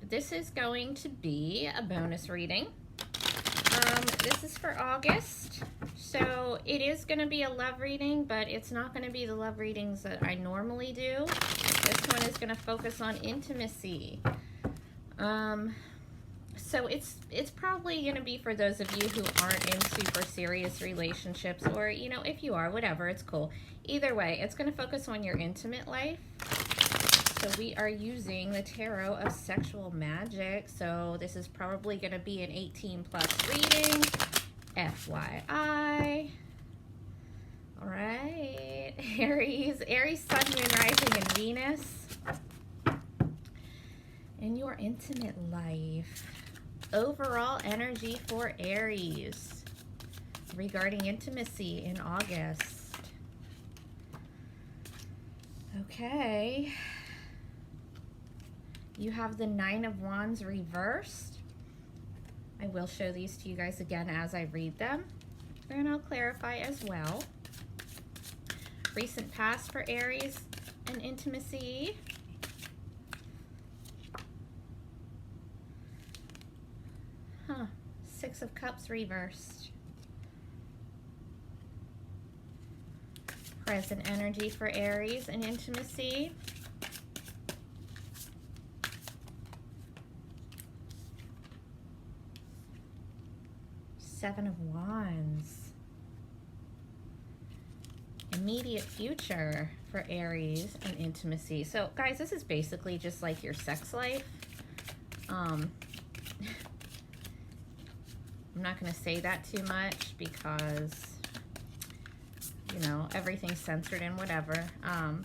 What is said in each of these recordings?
this is going to be a bonus reading. This is for August. So it is going to be a love reading, but it's not going to be the love readings that I normally do. This one is going to focus on intimacy. So it's probably going to be for those of you who aren't in super serious relationships, or, you know, if you are, whatever, it's cool. Either way, it's going to focus on your intimate life. So we are using the Tarot of Sexual Magic. So this is probably going to be an 18 plus reading. FYI. All right. Aries, Sun, Moon, Rising, and Venus. In your intimate life. Overall energy for Aries regarding intimacy in August. Okay. You have the Nine of Wands reversed. I will show these to you guys again as I read them, and I'll clarify as well. Recent past for Aries and intimacy. Six of Cups reversed. Present energy for Aries and intimacy. Seven of Wands. Immediate future for Aries and intimacy. So guys, this is basically just like your sex life. I'm not going to say that too much because, you know, everything's censored and whatever.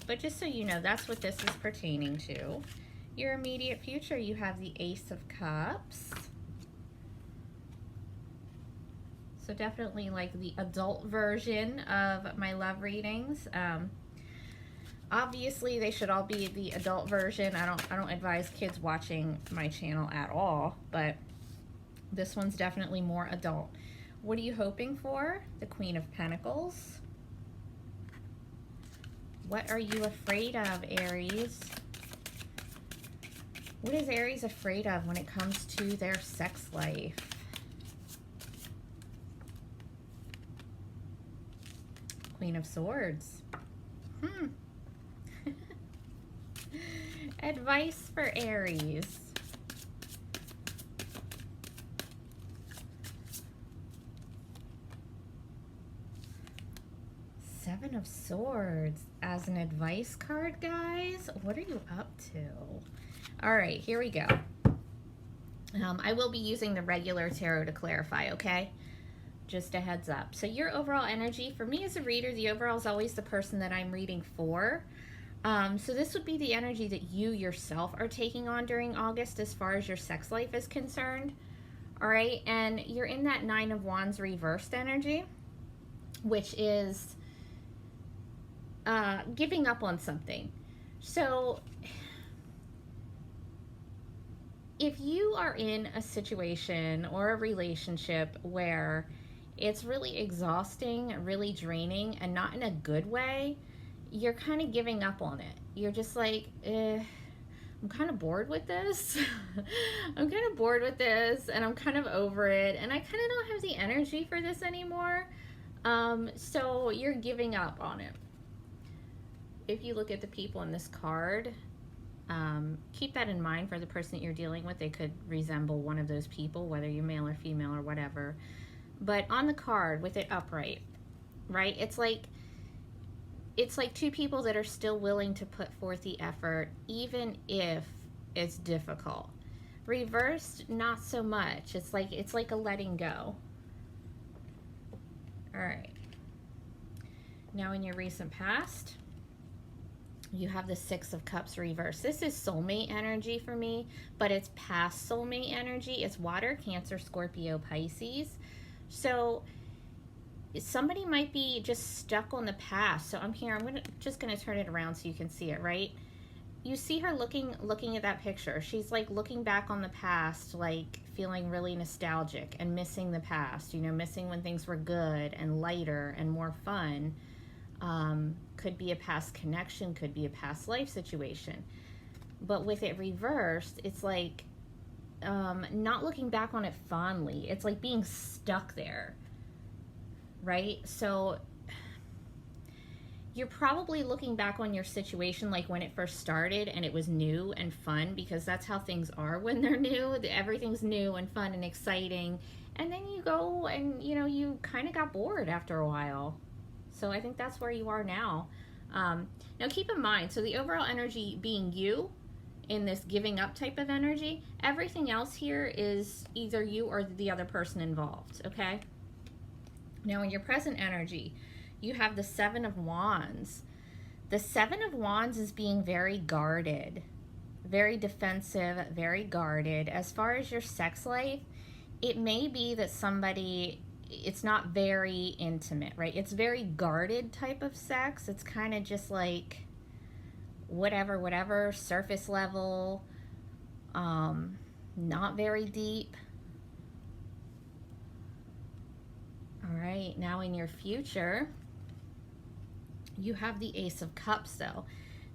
But just so you know, that's what this is pertaining to. Your immediate future, you have the Ace of Cups. So definitely like the adult version of my love readings. Obviously, they should all be the adult version. I don't advise kids watching my channel at all, but this one's definitely more adult. What are you hoping for? The Queen of Pentacles. What are you afraid of, Aries? What is Aries afraid of when it comes to their sex life? Queen of Swords. Advice for Aries. Seven of Swords as an advice card, guys. What are you up to? All right, here we go. I will be using the regular tarot to clarify, okay? Just a heads up. So your overall energy, for me as a reader, the overall is always the person that I'm reading for. So this would be the energy that you yourself are taking on during August as far as your sex life is concerned. All right, and you're in that Nine of Wands reversed energy, which is giving up on something. So if you are in a situation or a relationship where it's really exhausting, really draining, and not in a good way, you're kind of giving up on it. You're just like, I'm kind of bored with this. I'm kind of bored with this, and I'm kind of over it, and I kind of don't have the energy for this anymore. So you're giving up on it. If you look at the people in this card, keep that in mind for the person that you're dealing with. They could resemble one of those people, whether you're male or female or whatever. But on the card with it upright, right? It's like two people that are still willing to put forth the effort, even if it's difficult. Reversed, not so much. It's like a letting go. All right. Now in your recent past, you have the Six of Cups reversed. This is soulmate energy for me, but it's past soulmate energy. It's water, Cancer, Scorpio, Pisces. So somebody might be just stuck on the past. So I'm here. I'm just gonna turn it around so you can see it, right? You see her looking at that picture. She's like looking back on the past, like feeling really nostalgic and missing the past, you know, missing when things were good and lighter and more fun. Could be a past connection, could be a past life situation. But with it reversed, it's like not looking back on it fondly. It's like being stuck there, right? So you're probably looking back on your situation like when it first started and it was new and fun, because that's how things are when they're new. Everything's new and fun and exciting. And then you go and, you kind of got bored after a while. So I think that's where you are now. Now keep in mind, so the overall energy being you in this giving up type of energy, everything else here is either you or the other person involved, okay? Now in your present energy, you have the Seven of Wands. The Seven of Wands is being very guarded, very defensive, very guarded. As far as your sex life, it may be that somebody, it's not very intimate, right? It's very guarded type of sex. It's kind of just like whatever, surface level, not very deep. All right, now in your future, you have the Ace of Cups, though.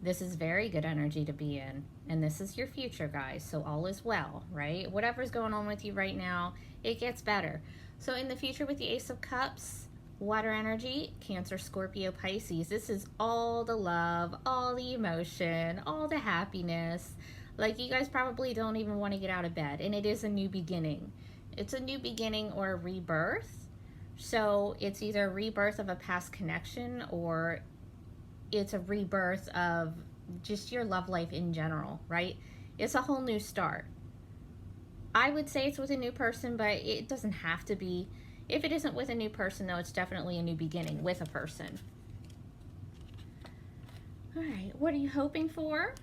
This is very good energy to be in. And this is your future, guys. So all is well, right? Whatever's going on with you right now, it gets better. So in the future with the Ace of Cups, water energy, Cancer, Scorpio, Pisces. This is all the love, all the emotion, all the happiness. Like, you guys probably don't even want to get out of bed. And it is a new beginning. It's a new beginning or a rebirth. So it's either a rebirth of a past connection, or it's a rebirth of just your love life in general, right? It's a whole new start. I would say it's with a new person, but it doesn't have to be. If it isn't with a new person, though, it's definitely a new beginning with a person. All right, what are you hoping for?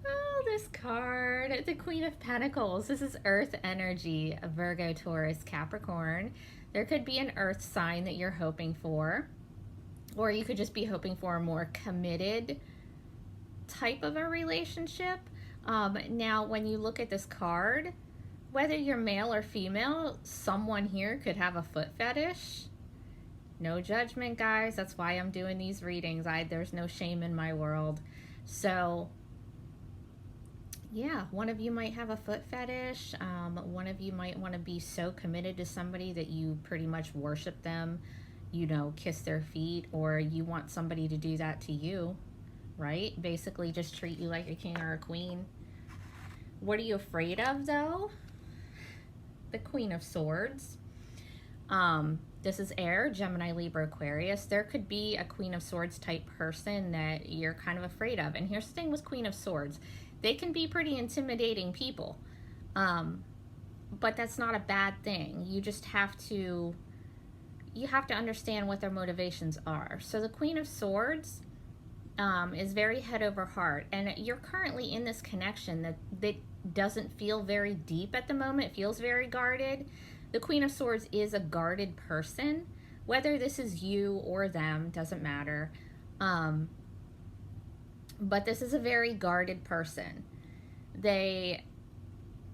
Oh, this card, the Queen of Pentacles. This is Earth energy, Virgo, Taurus, Capricorn. There could be an Earth sign that you're hoping for, or you could just be hoping for a more committed type of a relationship. Now, when you look at this card, whether you're male or female, someone here could have a foot fetish. No judgment, guys. That's why I'm doing these readings. There's no shame in my world. So, yeah, one of you might have a foot fetish. One of you might want to be so committed to somebody that you pretty much worship them, kiss their feet, or you want somebody to do that to you, right? Basically just treat you like a king or a queen. What are you afraid of, though? The Queen of Swords. This is air, Gemini, Libra, Aquarius. There could be a Queen of Swords type person that you're kind of afraid of. And here's the thing with Queen of Swords. They can be pretty intimidating people. But that's not a bad thing. You just have to understand what their motivations are. So the Queen of Swords is very head over heart. And you're currently in this connection that doesn't feel very deep at the moment. It feels very guarded. The Queen of Swords is a guarded person. Whether this is you or them, doesn't matter. But this is a very guarded person. They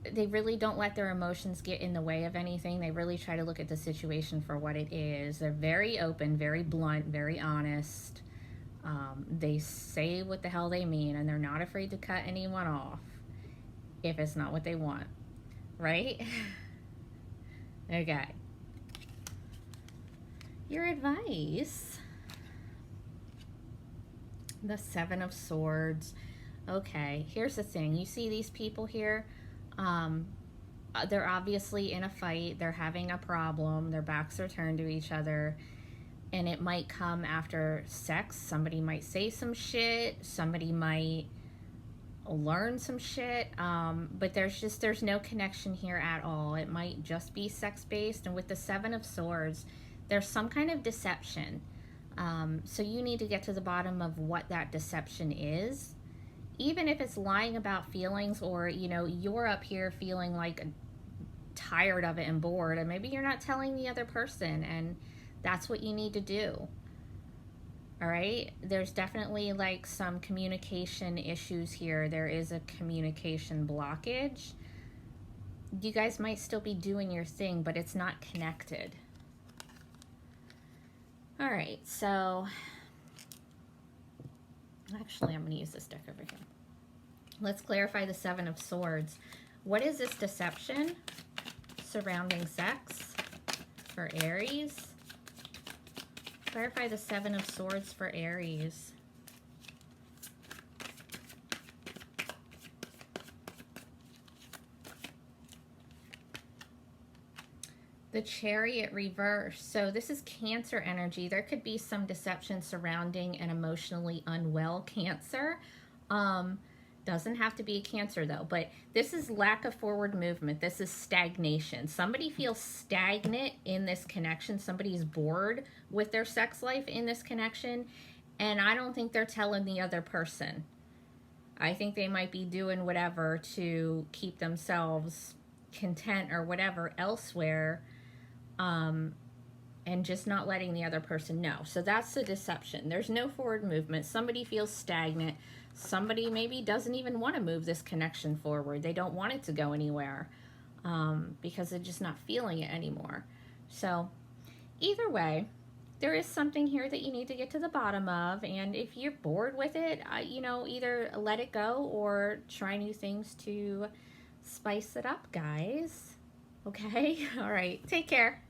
really don't let their emotions get in the way of anything. They really try to look at the situation for what it is. They're very open, very blunt, very honest. They say what the hell they mean, and they're not afraid to cut anyone off if it's not what they want, right? Okay. Your advice. The Seven of Swords. Okay, here's the thing. You see these people here? They're obviously in a fight. They're having a problem. Their backs are turned to each other. And it might come after sex. Somebody might say some shit. Somebody might learn some shit. But there's no connection here at all. It might just be sex-based. And with the Seven of Swords, there's some kind of deception. So you need to get to the bottom of what that deception is. Even if it's lying about feelings, or, you're up here feeling like tired of it and bored, and maybe you're not telling the other person, and that's what you need to do. All right? There's definitely like some communication issues here. There is a communication blockage. You guys might still be doing your thing, but it's not connected. All right, so Actually, I'm going to use this deck over here. Let's clarify the Seven of Swords. What is this deception surrounding sex for Aries? Clarify the Seven of Swords for Aries. The Chariot reverse. So this is Cancer energy. There could be some deception surrounding an emotionally unwell Cancer. Doesn't have to be a Cancer though, but this is lack of forward movement. This is stagnation. Somebody feels stagnant in this connection. Somebody's bored with their sex life in this connection, and I don't think they're telling the other person. I think they might be doing whatever to keep themselves content or whatever elsewhere, and just not letting the other person know. So that's the deception. There's no forward movement. Somebody feels stagnant. Somebody maybe doesn't even want to move this connection forward. They don't want it to go anywhere, because they're just not feeling it anymore. So either way, there is something here that you need to get to the bottom of, and if you're bored with it, you know, either let it go or try new things to spice it up, guys. Okay? All right. Take care.